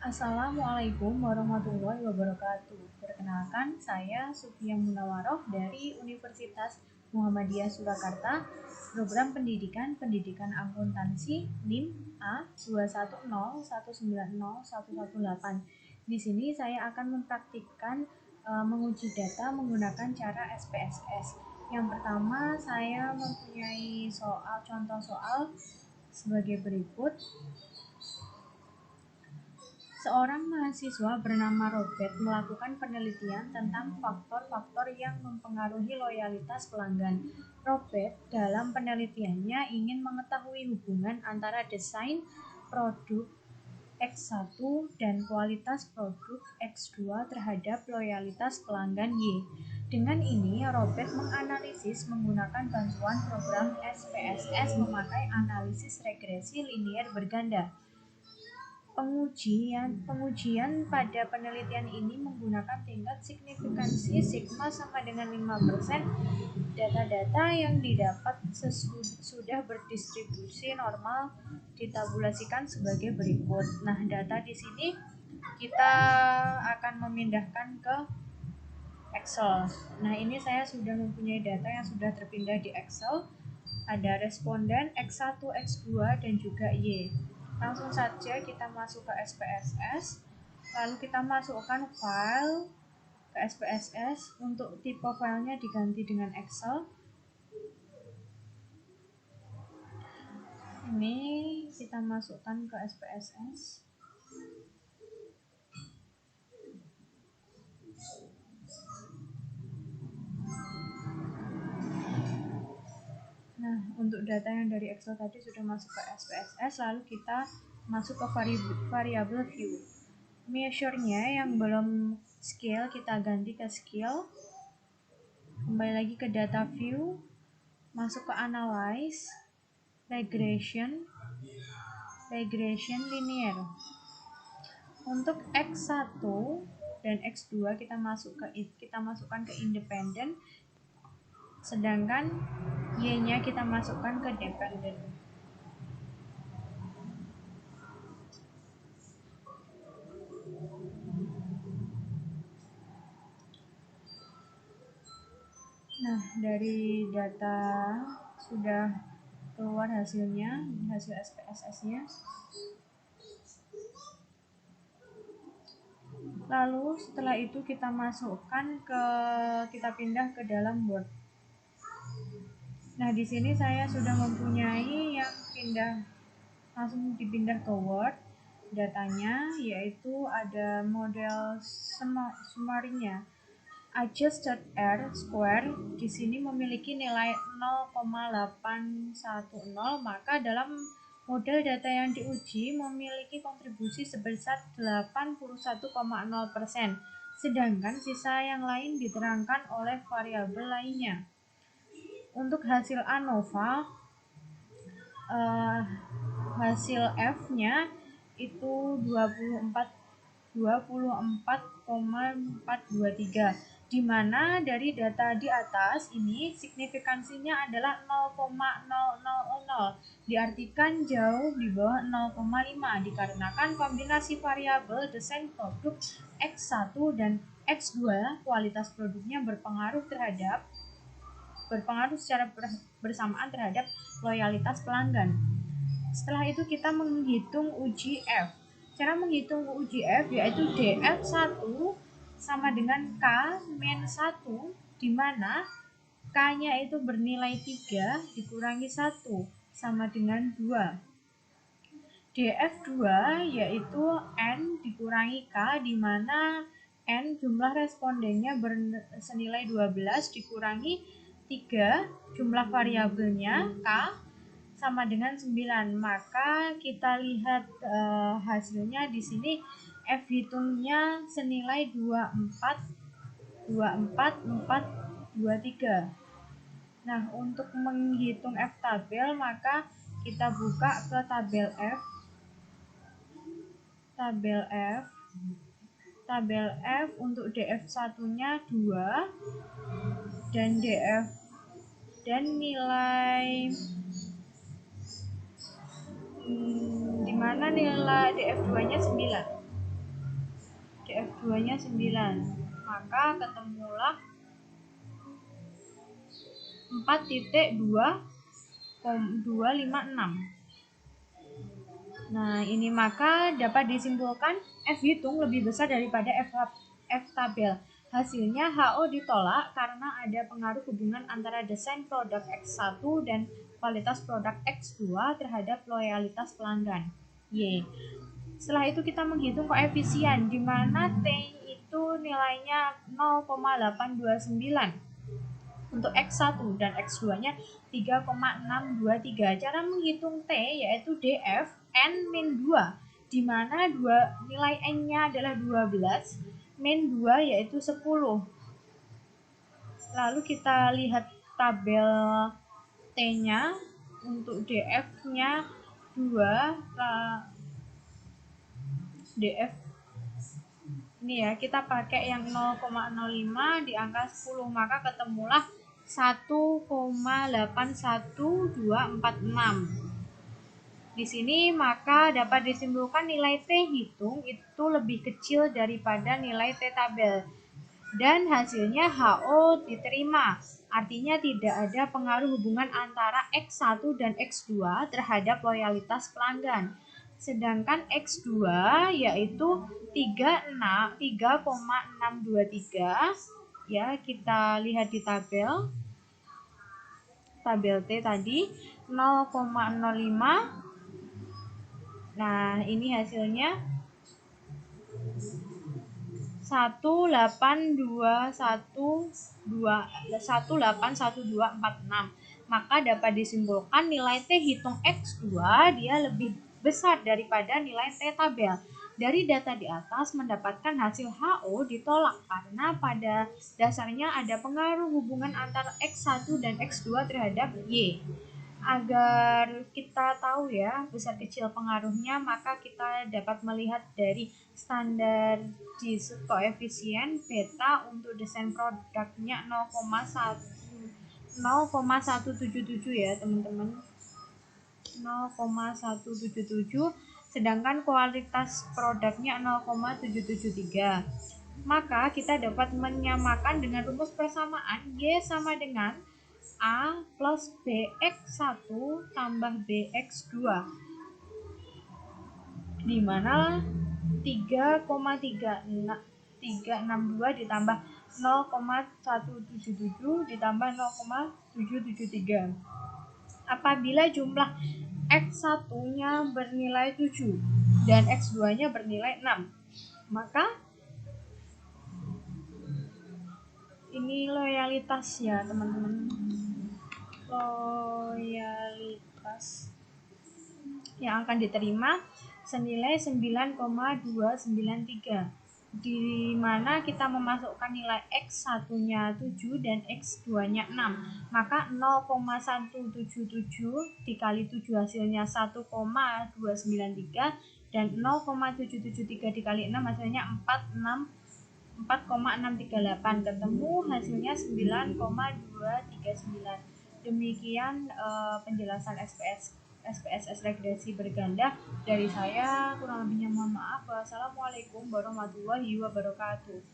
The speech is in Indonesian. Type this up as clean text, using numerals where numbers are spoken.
Assalamualaikum warahmatullahi wabarakatuh. Perkenalkan, saya Sufia Munawaroh dari Universitas Muhammadiyah Surakarta, Program Pendidikan Akuntansi NIM A210190118. Di sini saya akan mempraktikkan menguji data menggunakan cara SPSS. Yang pertama, saya mempunyai contoh soal sebagai berikut. Seorang mahasiswa bernama Robert melakukan penelitian tentang faktor-faktor yang mempengaruhi loyalitas pelanggan. Robert dalam penelitiannya ingin mengetahui hubungan antara desain produk X1 dan kualitas produk X2 terhadap loyalitas pelanggan Y. Dengan ini, Robert menganalisis menggunakan bantuan program SPSS memakai analisis regresi linier berganda. Pengujian pada penelitian ini menggunakan tingkat signifikansi sigma sama dengan 5%. Data-data yang didapat sudah berdistribusi normal ditabulasikan sebagai berikut. Nah, data di sini kita akan memindahkan ke Excel. Nah, ini saya sudah mempunyai data yang sudah terpindah di Excel. Ada responden X1, X2, dan juga Y. Langsung saja kita masuk ke SPSS, lalu kita masukkan file ke SPSS. Untuk tipe filenya diganti dengan Excel. Ini kita masukkan ke SPSS. Nah, untuk data yang dari Excel tadi sudah masuk ke SPSS, lalu kita masuk ke variabel view. Measure-nya yang belum scale kita ganti ke scale. Kembali lagi ke data view, masuk ke analyze, regression linear. Untuk X1 dan X2 kita masukkan ke independent, sedangkan Y-nya kita masukkan ke dependent. Nah, dari data sudah keluar hasilnya, hasil SPSS-nya. Lalu setelah itu kita pindah ke dalam Word. Nah, di sini saya sudah mempunyai yang langsung dipindah ke Word datanya, yaitu ada model summary-nya. Adjusted R-square di sini memiliki nilai 0,810, maka dalam model data yang diuji memiliki kontribusi sebesar 81,0%, sedangkan sisa yang lain diterangkan oleh variabel lainnya. Untuk hasil ANOVA, hasil F-nya itu 24,423, di mana dari data di atas ini signifikansinya adalah 0,000, diartikan jauh di bawah 0,5 dikarenakan kombinasi variabel desain produk X1 dan X2 kualitas produknya berpengaruh secara bersamaan terhadap loyalitas pelanggan. Setelah itu kita menghitung uji F. Cara menghitung uji F yaitu DF1 sama dengan K-1, di mana K-nya itu bernilai 3 dikurangi 1 sama dengan 2. DF2 yaitu N dikurangi K, di mana N jumlah respondennya senilai 12 dikurangi 3 jumlah variabelnya K sama dengan 9. Maka kita lihat hasilnya di sini F hitungnya senilai 24,423. Nah, untuk menghitung F tabel maka kita buka ke tabel F. Tabel F untuk DF1-nya 2 dan nilai di mana nilai DF2-nya 9. DF2 nya 9, maka ketemulah 4.256. Nah, ini maka dapat disimpulkan F hitung lebih besar daripada F tabel. Hasilnya HO ditolak karena ada pengaruh hubungan antara desain produk X1 dan kualitas produk X2 terhadap loyalitas pelanggan. Y. Setelah itu kita menghitung koefisien di mana T itu nilainya 0,829 untuk X1 dan X2-nya 3,623. Cara menghitung T yaitu DF N-2, di mana nilai N-nya adalah 12, min 2 yaitu 10. Lalu kita lihat tabel T-nya. Untuk DF-nya 2, DF ini ya, kita pakai yang 0,05 di angka 10, maka ketemulah 1,81246. Di sini maka dapat disimpulkan nilai T hitung itu lebih kecil daripada nilai T tabel. Dan hasilnya HO diterima. Artinya tidak ada pengaruh hubungan antara X1 dan X2 terhadap loyalitas pelanggan. Sedangkan X2 yaitu 3,623, ya, kita lihat di tabel T tadi 0,05. Nah, ini hasilnya 1,81246. Maka dapat disimpulkan nilai T hitung X2 dia lebih besar daripada nilai T tabel. Dari data di atas mendapatkan hasil HO ditolak karena pada dasarnya ada pengaruh hubungan antara X1 dan X2 terhadap Y. Agar kita tahu ya besar kecil pengaruhnya, maka kita dapat melihat dari standar koefisien beta untuk desain produknya 0,177 ya teman-teman, 0,177, sedangkan kualitas produknya 0,773. Maka kita dapat menyamakan dengan rumus persamaan Y sama dengan A plus BX1 tambah BX2, di mana 3,362 ditambah 0,177 ditambah 0,773. Apabila jumlah X1-nya bernilai 7 dan X2-nya bernilai 6, maka ini loyalitas ya teman-teman, loyalitas yang akan diterima senilai 9,293, di mana kita memasukkan nilai X1-nya 7 dan X2-nya 6, maka 0,177 dikali 7 hasilnya 1,293 dan 0,773 dikali 6 hasilnya 4,638, ketemu hasilnya 9,239. Demikian penjelasan SPSS regresi berganda dari saya, kurang lebihnya mohon maaf. Wassalamualaikum warahmatullahi wabarakatuh.